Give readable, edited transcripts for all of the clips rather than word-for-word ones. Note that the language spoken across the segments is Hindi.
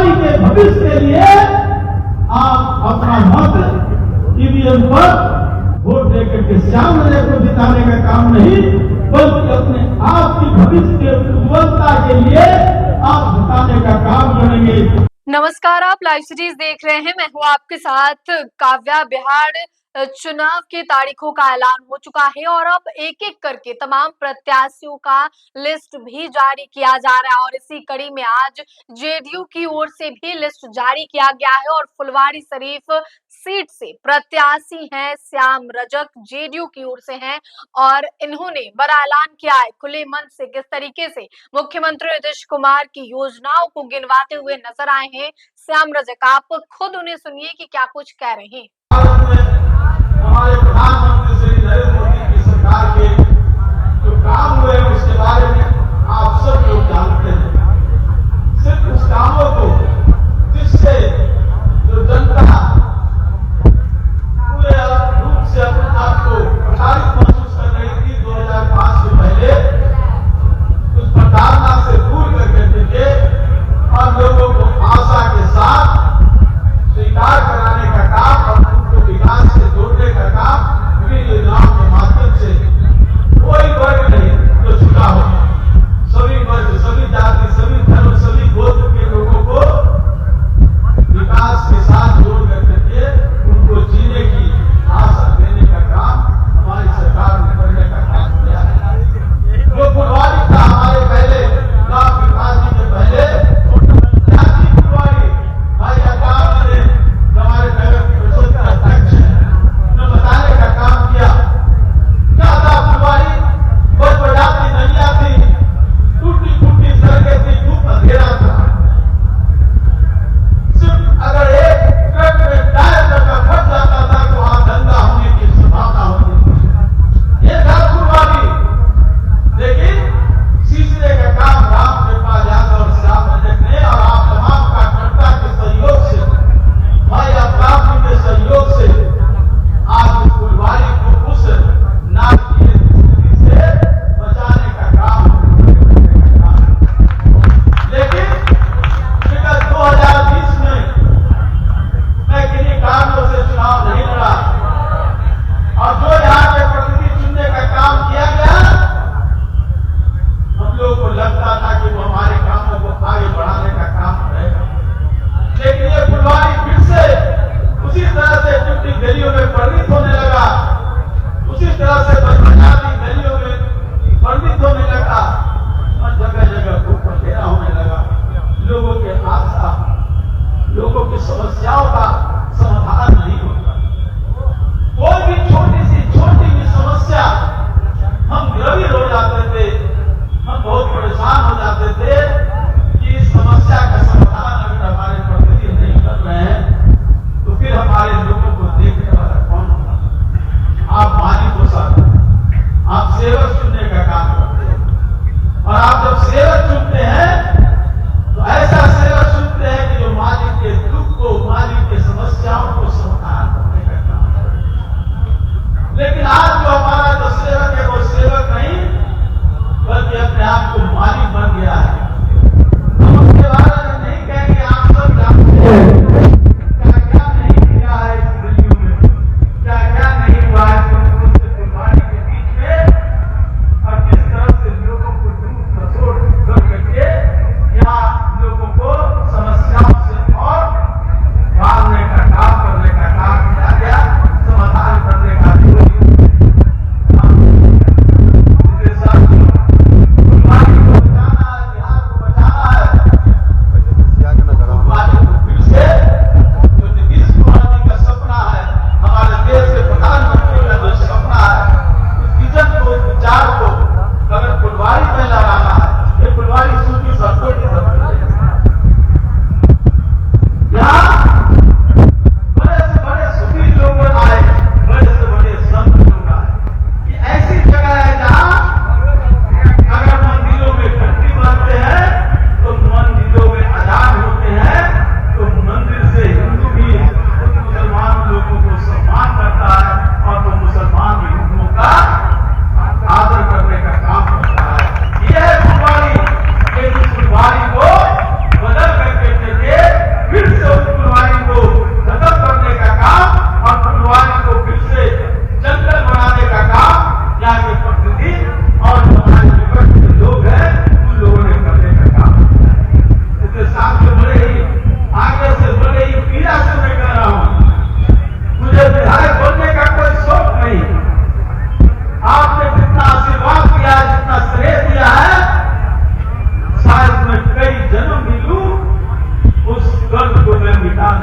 आगामी के भविष्य के लिए आप अपना मत ईवीएम पर वोट देकर के श्याम रजक को जिताने का काम नहीं, बल्कि अपने आप की भविष्य के उज्ज्वलता के लिए आप जिताने का काम करेंगे। नमस्कार, आप लाइव सीरीज देख रहे हैं। मैं हूं आपके साथ काव्या। बिहार चुनाव की तारीखों का ऐलान हो चुका है और अब एक एक करके तमाम प्रत्याशियों का लिस्ट भी जारी किया जा रहा है और इसी कड़ी में आज जेडीयू की ओर से भी लिस्ट जारी किया गया है और फुलवारी शरीफ सीट से प्रत्याशी हैं श्याम रजक, जेडीयू की ओर से हैं और इन्होंने बड़ा ऐलान किया है खुले मन से। किस तरीके से मुख्यमंत्री नीतीश कुमार की योजनाओं को गिनवाते हुए नजर आए हैं श्याम रजक, आप खुद उन्हें सुनिए कि क्या कुछ कह रहे हैं। हमारे प्रधानमंत्री श्री नरेंद्र मोदी की सरकार के जो काम हुए हैं उसके बारे में आप सब लोग जानते हैं। सिर्फ उस कामों को जिससे जो जनता पूरे रूप से अपने आप को प्रसारित महसूस कर रही थी 2005 से पहले, उस प्रताड़ना से दूर करके थे और लोगों को आशा के साथ स्वीकार कराने का काम और उनको विकास से जोड़ने का काम विभिन्न योजनाओं के माध्यम से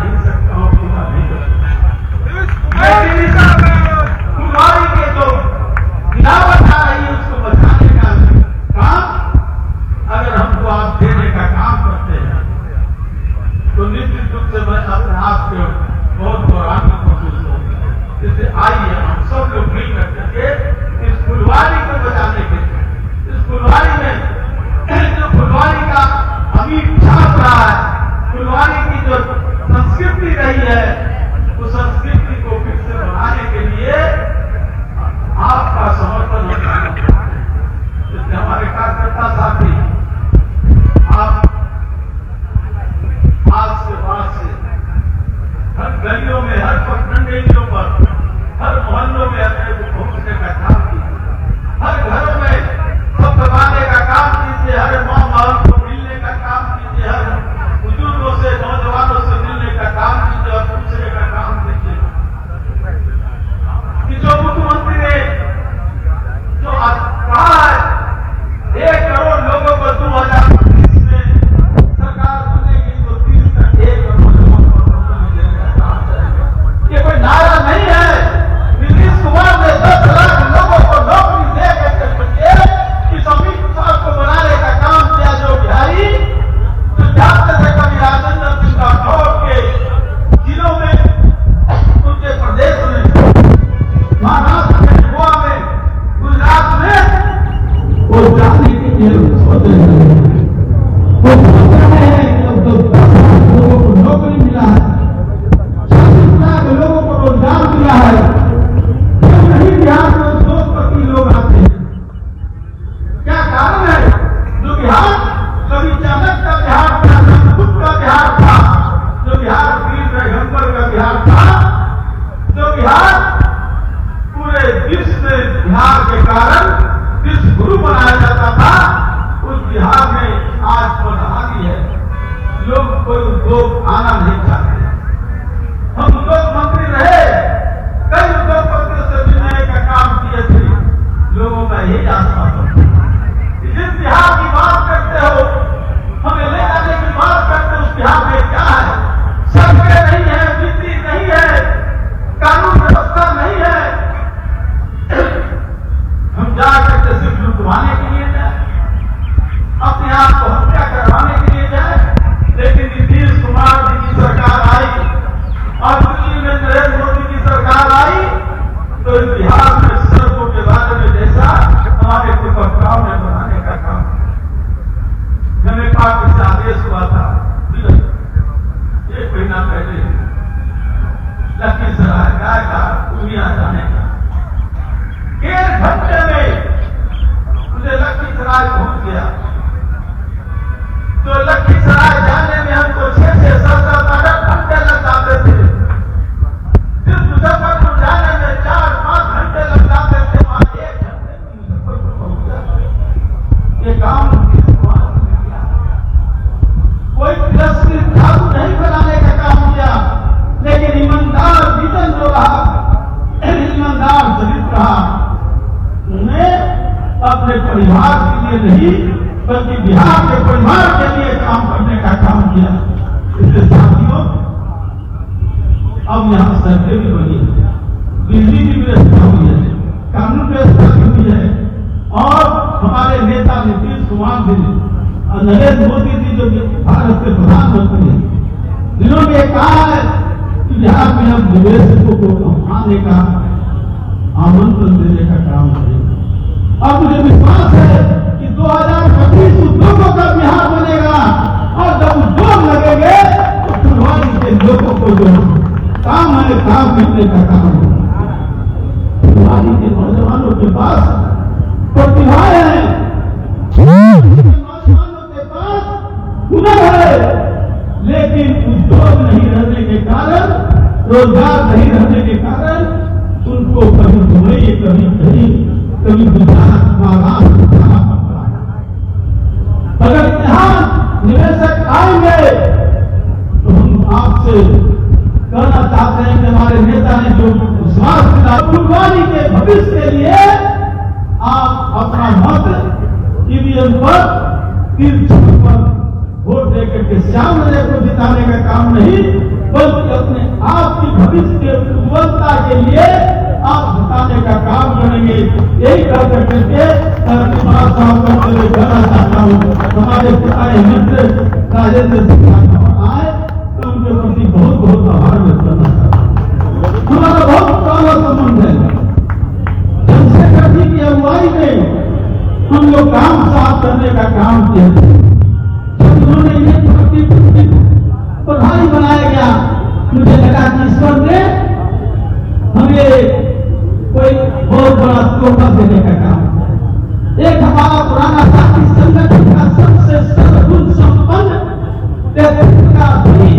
नहीं सकता हूँ, पूरा नहीं कर सकता। लेकिन इस फुलवारी के जो गिरावट आ रही है उसको बचाने का काम अगर हमको आप देने का काम करते हैं तो निश्चित रूप से मैं अपने आप को बहुत गौरवान्वित महसूस हूँ। इससे आइए हम सब लोग मिल करके इस फुलवारी को बचाने के लिए, इस फुलवारी में जो फुलवारी का अमीर छाप रहा है, फुलवारी की जो संस्कृति रही है, उस संस्कृति को फिर से बनाने के लिए आपका समर्थन होना चाहिए। इसलिए हमारे कार्यकर्ता साथी आप आज के बाद से हर गलियों में, हर पगडंडियों पर, हर मोहल्लों में अपने को पहुंचने का काम कीजिए, हर घरों में सब दबाने का काम कीजिए, हर माँ बाप को मिलने का काम कीजिए, हर बुजुर्गों से, नौजवानों से मिलने का काम कीजिए और पूछने का काम कीजिए कि जो मुख्यमंत्री ने जो कहा है 1 करोड़ लोगों को 2025 में सरकार बनेगी तो 30 का 1 करोड़ लोगों को नौकरी देने का काम करेगा। ये कोई नारा नहीं है। नीतीश कुमार ने 10 लाख लोगों को नौकरी दे करके इस अमित शाह को बनाने का काम किया। जो बिहारी जो जाते थे कभी राजेंद्र सिंह राठौर के जिलों में, उनके प्रदेश में, महाराष्ट्र में, गोवा में, गुजरात में, वो जाने के लिए सोच रहे हैं, वो सोच रहे हैं कि अब तो 10 लाख लोगों को नौकरी मिला है, 40 लाख लोगों को रोजगार मिला है, क्यों नहीं बिहार में 2% लोग आते हैं? क्या कारण है? जो बिहार कभी चाणक्य का बिहार था, चंद्रगुप्त का बिहार था, जो बिहार वीर पैगंबर का बिहार था, जो बिहार पूरे विश्व में बिहार के कारण विश्व गुरु बनाया जाता था, उस बिहार में आज बदहाली है। लोग कोई उद्योग आना नहीं चाहते। हम उद्योग मंत्री रहे, कई उद्योगपतियों से मिलने का काम किए थे, लोगों का यही आश्वासन था। जिस बिहार की बात करते हो, हमें ले जाने की बात करते हो, उस बिहार में क्या है? सड़कें नहीं है, बिजली नहीं है, कानून व्यवस्था नहीं है। हम जा करके सिर्फ लुटवाने के लिए जाए, अपने आप को हत्या करवाने के लिए जाए। लेकिन नीतीश कुमार जी की सरकार आई और दिल्ली में नरेंद्र मोदी की सरकार आई तो इस बिहार में सड़कों के बारे में जैसा हमारे प्रवक्ताओं ने बनाने का काम, हमें पार्टी से आदेश हुआ था 1 महीना पहले लखीसराय गायघाट पूर्णिया जाने का, 1.5 घंटे में मुझे लखीसराय पहुंच गया। तो लखीसराय जाने में हमको 6 से 7 घंटे लग जाते थे। फिर मुजफ्फरपुर जाने में 4-5 घंटे लग जाते थे। वहां 1 घंटे में मुजफ्फरपुर पहुंच गया। ये काम कोई तिरस्कृत धातु नहीं बनाने का काम किया, लेकिन ईमानदार जीवन जो रहा, ईमानदार चरित्र रहा, उन्हें अपने परिवार के लिए नहीं बल्कि बिहार के परिवार के लिए काम करने का काम किया। इसलिए साथियों, अब यहाँ सड़कें भी बनी है, बिजली की व्यवस्था हुई है, कानून व्यवस्था भी हुई है और हमारे नेता नीतीश कुमार जी और नरेंद्र मोदी जी जो भारत के प्रधानमंत्री हैं, जिन्होंने कहा है कि बिहार में हम निवेशकों को आने का आमंत्रण देने का काम करेंगे। अब मुझे विश्वास है कि 2025 उद्योगों का बिहार बनेगा और जब उद्योग लगेंगे तो फुलवारी के लोगों को जो काम है, काम मिलने का काम होगा। फुलवारी के नौजवानों के पास प्रतिभाएं हैं, नौजवानों के पास हुनर है, लेकिन उद्योग नहीं रहने के कारण, रोजगार नहीं रहने के कारण उनको कभी दुबई, कभी कहीं, कभी गुजरात, महाराष्ट्र जाना पड़ता है। अगर यहाँ निवेशक आएंगे तो हम आपसे कहना चाहते हैं कि हमारे नेता ने जो विश्वास दिया, फुलवारी के भविष्य के लिए आप अपना मत ईवीएम पर, तीर छत पर वोट देकर के श्याम को जिताने का काम नहीं, बल्कि अपने आप की भविष्य के उज्ज्वलता के लिए आप बताने का काम करेंगे। यही कर करके साहब का मैं कहना चाहता हूँ, हमारे पिता मित्र राजेंद्र सिंह आए तो उनके प्रति बहुत बहुत आभार व्यक्त करना चाहता हूँ। हमारा बहुत पुराना संबंध है। चंद्रशेखर जी की अगुवाई में हम लोग काम साफ करने का काम किया। जब उन्होंने ये प्रभारी बनाया गया, मुझे लगा कि ईश्वर ने हमें कोई बहुत बड़ा तोहफा देने का काम। एक हमारा पुराना साथी संगठन का सबसे सर्वगुण संपन्न व्यक्तित्व का भी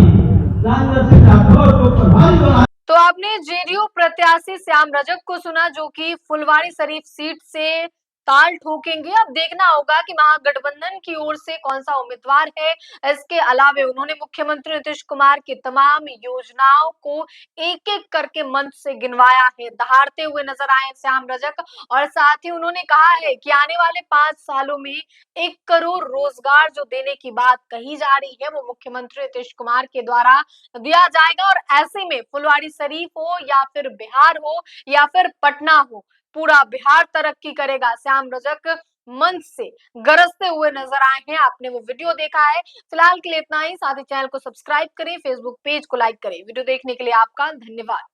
राजेंद्र सिंह राठौर को प्रभारी बनाया। तो आपने जेडीयू प्रत्याशी श्याम रजक को सुना, जो कि फुलवारी शरीफ सीट से ताल ठोकेंगे। अब देखना होगा कि महागठबंधन की ओर से कौन सा उम्मीदवार है। इसके अलावे उन्होंने मुख्यमंत्री नीतीश कुमार की तमाम योजनाओं को एक एक करके मंच से गिनवाया है। दहाड़ते हुए नजर आए श्याम रजक, और साथ ही उन्होंने कहा है कि आने वाले 5 सालों में 1 करोड़ रोजगार जो देने की बात कही जा रही है, वो मुख्यमंत्री नीतीश कुमार के द्वारा दिया जाएगा। और ऐसे में फुलवारी शरीफ हो या फिर बिहार हो या फिर पटना हो, पूरा बिहार तरक्की करेगा। श्याम रजक मंच से गरजते हुए नजर आए हैं। आपने वो वीडियो देखा है। फिलहाल के लिए इतना ही। साथ ही चैनल को सब्सक्राइब करें, फेसबुक पेज को लाइक करें। वीडियो देखने के लिए आपका धन्यवाद।